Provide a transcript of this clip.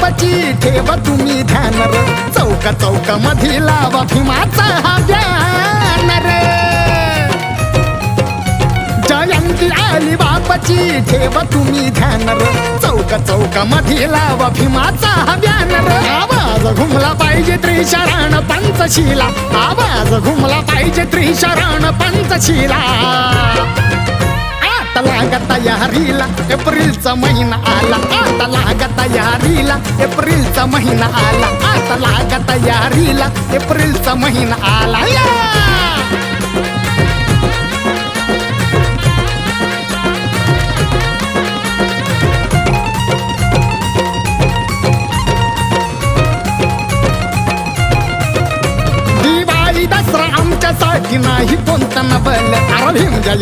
बापाची ठेव तुम्ही ध्यान र चौका चौका मध्ये लावा भीमाचा हा बॅनर जयंती आली बापाची ठेव तुम्ही ध्यान र चौका चौका मध्ये लावा भीमाचा हा बॅनर आवाज घुमला पाहिजे त्रिशरण पंचशीला आवाज घुमला पाहिजे त्रिशरण पंचशीला आता लागा तयारीला एप्रिलचा महिना आला आता लागा तयारीला एप्रिलचा महिना आला आता लागा तयारीला एप्रिलचा महिना आला